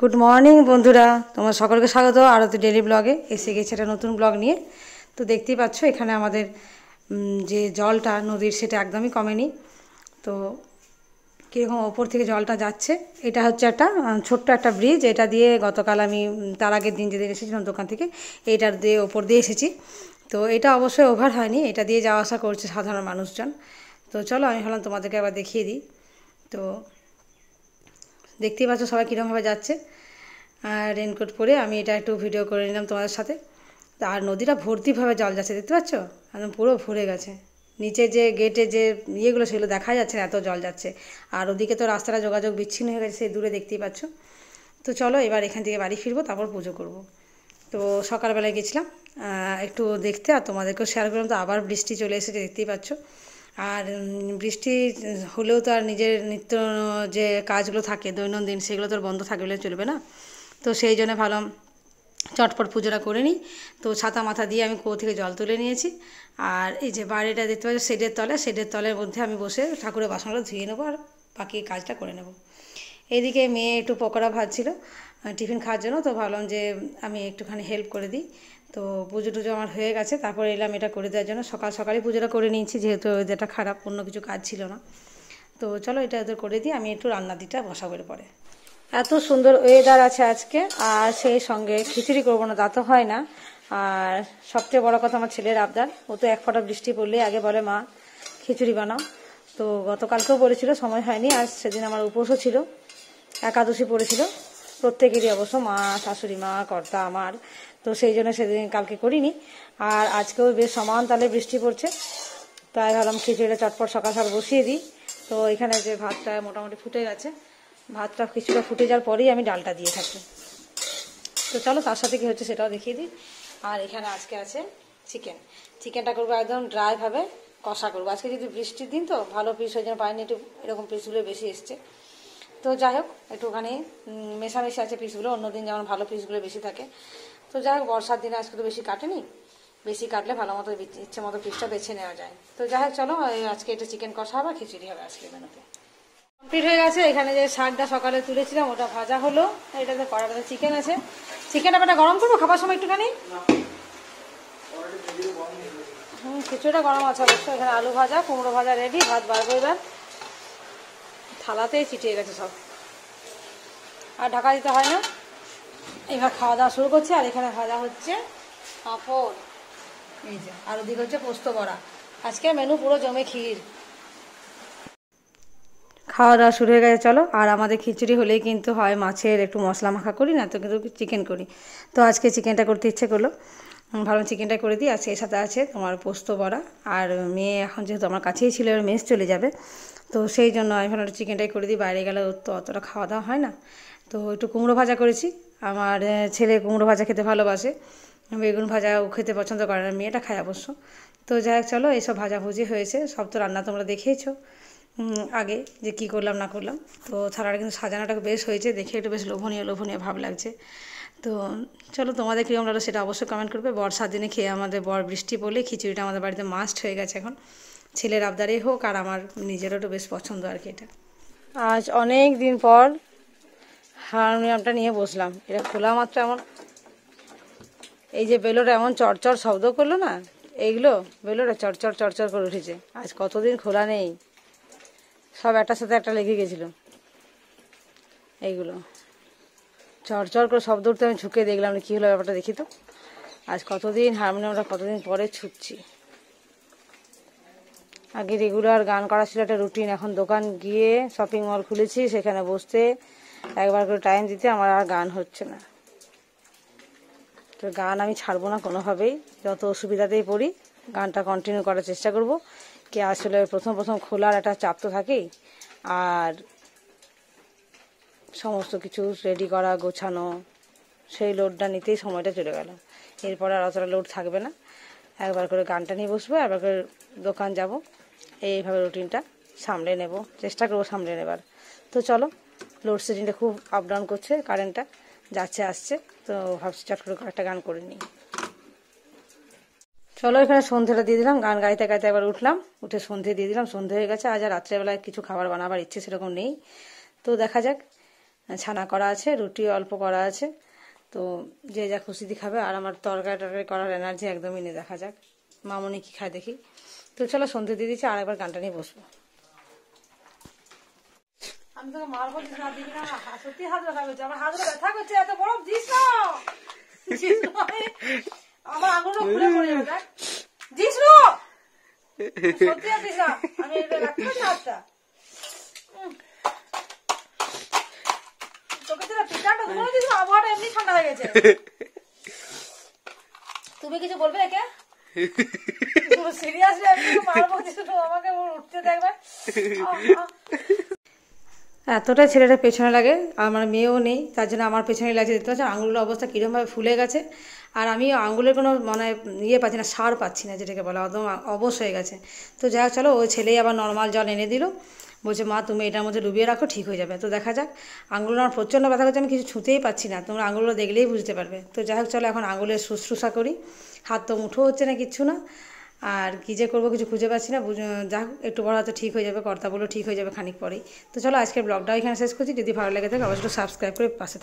Good morning বন্ধুরা, তোমার সকলকে স্বাগত আরতি ডেলি ব্লগে। এসে গেছে একটা নতুন ব্লগ নিয়ে। তো দেখতেই পাচ্ছ এখানে আমাদের যে জলটা নদীর সেটা একদমই কমেনি। তো কীরকম ওপর থেকে জলটা যাচ্ছে। এটা হচ্ছে একটা ছোট্ট একটা ব্রিজ, এটা দিয়ে গতকাল আমি তার আগের দিন যেদিন এসেছিলাম দোকান থেকে এইটার দিয়ে ওপর দিয়ে এসেছি। তো এটা অবশ্যই ওভার হয়নি, এটা দিয়ে যাওয়া আসা করছে সাধারণ মানুষজন। তো চলো আমি ভাবলাম তোমাদেরকে আবার দেখিয়ে দিই। তো দেখতেই পাচ্ছ সবাই কীরকমভাবে যাচ্ছে। আর রেনকোট পরে আমি এটা একটু ভিডিও করে নিলাম তোমাদের সাথে। আর নদীটা ভর্তিভাবে জল যাচ্ছে, দেখতে পাচ্ছ একদম পুরো ভরে গেছে। নিচে যে গেটে যে ইয়েগুলো সেগুলো দেখা যাচ্ছে না, এত জল যাচ্ছে। আর ওদিকে তো রাস্তাটা যোগাযোগ বিচ্ছিন্ন হয়ে গেছে, সেই দূরে দেখতেই পাচ্ছ। তো চলো এবার এখান থেকে বাড়ি ফিরবো, তারপর পুজো করব। তো সকালবেলায় গেছিলাম একটু দেখতে, আর তোমাদেরকেও শেয়ার করলাম। তো আবার বৃষ্টি চলে এসেছে, দেখতেই পাচ্ছ। আর বৃষ্টি হলেও তো আর নিজের নিত্য যে কাজগুলো থাকে দৈনন্দিন, সেগুলো তো আর বন্ধ থাকলে চলবে না। তো সেই জন্য ভাবলাম চটপট পুজোটা করে নিই। তো ছাতা মাথা দিয়ে আমি কুয়ো থেকে জল তুলে নিয়েছি। আর এই যে বাড়িটা দেখতে পাচ্ছি শেডের তলের মধ্যে আমি বসে ঠাকুরের বাসনগুলো ধুয়ে নেবো আর বাকি কাজটা করে নেব। এইদিকে মেয়ে একটু পকোড়া ভাজছিল টিফিন খাওয়ার জন্য, তো ভাবলাম যে আমি একটুখানি হেল্প করে দিই। তো পুজো টুজো আমার হয়ে গেছে, তারপর এলাম এটা করে দেওয়ার জন্য। সকালই পুজোটা করে নিয়েছি, যেহেতু ওয়েদারটা খারাপ, অন্য কিছু কাজ ছিল না। তো চলো এটা ওদের করে দিই, আমি একটু রান্না দিটা বসাবো পরে। এত সুন্দর ওয়েদার আছে আজকে, আর সেই সঙ্গে খিচুড়ি করবো না তা তো হয় না। আর সবচেয়ে বড় কথা, আমার ছেলের আবদার, ও তো এক ফোঁটা বৃষ্টি পড়লে আগে বলে মা খিচুড়ি বানাও। তো গতকালকেও বলেছিল, সময় হয়নি। আর সেদিন আমার উপোসও ছিল, একাদশী পড়েছিল প্রত্যেকেরই, অবশ্য মা, শাশুড়ি মা, কর্তা আমার। তো সেই জন্য সেদিন কালকে করিনি। আর আজকেও বেশ সমান তালে বৃষ্টি পড়ছে, তাই ভাবলাম খিচুড়িটা চটপট সকাল সকাল বসিয়ে দিই। তো এখানে যে ভাতটা মোটামুটি ফুটে গেছে, ভাতটা কিছুটা ফুটে যাওয়ার পরেই আমি ডালটা দিয়ে থাকি। তো চলো তার সাথে কী হচ্ছে সেটাও দেখিয়ে দিই। আর এখানে আজকে আছে চিকেনটা করবো একদম ড্রাইভাবে কষা করবো। আজকে যদি বৃষ্টির দিন তো ভালো পিস ওই জন্য পাইনি, একটু এরকম পিসগুলো বেশি এসছে। তো যাই হোক একটুখানি মেশামেশি আছে পিসগুলো, অন্যদিন যেমন ভালো পিসগুলো বেশি থাকে। তো যাই হোক বর্ষার দিনে আজকে তো বেশি কাটেনি, বেশি কাটলে ভালো মতো ইচ্ছে মতো পিসটা বেছে নেওয়া যায়। তো যাই হোক চলো আজকে এটা চিকেন কষা হবে, খিচুড়ি হবে আজকে মেনুতে। কমপ্লিট হয়ে গেছে। এখানে যে শাকটা সকালে তুলেছিলাম ওটা ভাজা হলো, এটাতে কড়াটাতে চিকেন আছে। চিকেনটা একটা গরম করবো খাবার সময় একটুখানি। খিচুড়িটা গরম আছে অবশ্য। এখানে আলু ভাজা, কুমড়ো ভাজা রেডি, ভাত বাড়বো এবার। থালাতেই চিটিয়ে গেছে সব, আর ঢাকা দিতে হয় না। এবার খাওয়া দাওয়া শুরু করছি। আর এখানে ভাজা হচ্ছে পাঁপড়, এই যে, আর ওদিকে হচ্ছে পোস্ত বড়া। আজকে মেনু পুরো জমে ক্ষীর। খাওয়া দাওয়া শুরু হয়ে গেছে, চলো। আর আমাদের খিচুড়ি হলেই কিন্তু হয় মাছের একটু মশলা মাখা করি, না তো কিন্তু চিকেন করি। তো আজকে চিকেনটা করতে ইচ্ছে করলো, ভাবলাম চিকেনটা করে দিই। আজকে এর সাথে আছে তোমার পোস্ত বড়া। আর মেয়ে এখন যেহেতু আমার কাছেই ছিল, এবার মেস চলে যাবে, তো সেই জন্য আমি ভাবলাম একটু চিকেনটাই করে দিই। বাইরে গেলে তো অতটা খাওয়া দাওয়া হয় না। তো একটু কুমড়ো ভাজা করেছি, আমার ছেলে কুমড়ো ভাজা খেতে ভালোবাসে, বেগুন ভাজাও খেতে পছন্দ করে না, মেয়েটা খায় অবশ্য। তো যাই হোক চলো, এইসব ভাজাভুজি হয়েছে। সব তো রান্না তোমরা দেখেইছো আগে যে কি করলাম না করলাম। তো থালাটা কিন্তু সাজানোটা বেশ হয়েছে, দেখে একটু বেশ লোভনীয় ভাব লাগছে। তো চলো তোমাদের কীরকম লাগলো সেটা অবশ্যই কমেন্ট করবে। বর্ষার দিনে খেয়ে আমাদের বৃষ্টি পড়লে খিচুড়িটা আমাদের বাড়িতে মাস্ট হয়ে গেছে এখন, ছেলের আবদারেই হোক আর আমার নিজেরও একটু বেশ পছন্দ আর কি এটা। আজ অনেক দিন পর হারমোনিয়ামটা নিয়ে বসলাম, এটা খোলা মাত্র এমন এই যে বেলোটা এমন চড়চড় শব্দ করলো না, এইগুলো বেলোটা চড়চড় করে উঠেছে। আজ কতদিন খোলা নেই, সব একটার সাথে একটা লেগে গেছিলো। এইগুলো চড়চড় করে শব্দ উঠতে আমি ঝুঁকে দেখলাম কী হলো ব্যাপারটা, দেখি তো। আজ কতদিন হারমোনিয়ামটা কতদিন পরে ছুটছি। আগে রেগুলার গান করা ছিল একটা রুটিন, এখন দোকান গিয়ে শপিং মল খুলেছি, সেখানে বসতে একবার করে টাইম দিতে আমার আর গান হচ্ছে না। তো গান আমি ছাড়বো না কোনোভাবেই, যত অসুবিধাতেই পড়ি গানটা কন্টিনিউ করার চেষ্টা করব। কি আসলে প্রথম খোলার একটা চাপ তো থাকেই, আর সমস্ত কিছু রেডি করা গোছানো, সেই লোডটা নিতেই সময়টা চলে গেল। এরপর আর অতটা লোড থাকবে না, একবার করে গানটা নিয়ে বসবো, একবার করে দোকান যাব, এইভাবে রুটিনটা সামলে নেব, চেষ্টা করবো সামলে নেবার। তো চলো, লোডশেডিংটা খুব আপ ডাউন করছে, কারেন্টটা যাচ্ছে আসছে, তো ভাবছি চট করে একটা গান করে নিই। চলো এখানে সন্ধ্যেটা দিয়ে দিলাম, গান গাইতে গাইতে একবার উঠলাম, উঠে সন্ধ্যে দিয়ে দিলাম। সন্ধ্যে হয়ে গেছে, আজ আর রাত্রেবেলায় কিছু খাবার বানাবার ইচ্ছে সেরকম নেই। তো দেখা যাক ছানা করা আছে, রুটি অল্প করা আছে। তো যে যা খুশিতে খাবে। আর আমার তরকারি টরকারি করার এনার্জি একদমই নেই, দেখা যাক মামনি কী খায় দেখি। তো চলো সন্ধে দিয়ে দিচ্ছি, আর একবার গানটা নিয়ে বসবো। আমি তোকে মারবো, না দিবি না, সত্যি হাত ব্যথা করছে, আমার হাতটা ব্যথা করছে, এত বরফ দিস না, আমার আঙুলটা খুলে পড়ে যাবে, দেখ দিস না, সত্যি আর দিস না, আমি এটা রাখতে পারছি হাতটা। তোকে তো পিঠাটা ধরে দিস, আবহাওয়াটা এমনি ঠান্ডা হয়ে গেছে। তুমি কিছু বলবে একে? সিরিয়াসলি আমি মারবো, আমাকে উঠতে দেখবে। এতটাই ছেলেটা পেছনে লাগে, আমার মেয়েও নেই, তার জন্য আমার পেছনে লাগছে। দেখতে পাচ্ছি আঙুলের অবস্থা কীরকমভাবে ফুলে গেছে। আর আমি আঙুলের কোনো মানে ইয়ে পাচ্ছি না, সার পাচ্ছি না, যেটাকে বলা একদম অবশ হয়ে গেছে। তো যাই হোক চলো, ওই ছেলেই আবার নর্মাল জল এনে দিল, বলছে মা তুমি এটার মধ্যে ডুবিয়ে রাখো, ঠিক হয়ে যাবে। তো দেখা যাক, আঙুল আমার প্রচণ্ড ব্যথা করছে, আমি কিছু ছুঁতেই পাচ্ছি না, তোমরা আঙুলগুলো দেখলেই বুঝতে পারবে। তো যাই হোক চলো, এখন আঙুলের শুশ্রূষা করি। হাত তো মুঠো হচ্ছে না, কিচ্ছু না। আর কী যে করবো কিছু খুঁজে পাচ্ছি না। যাক একটু বড় হয়তো ঠিক হয়ে যাবে, কর্তাগুলো ঠিক হয়ে যাবে খানিক পরেই। তো চলো আজকের ব্লগটাও এখানে শেষ করছি। যদি ভালো লেগে থাকে অবশ্যই সাবস্ক্রাইব করে পাশে থাকবে।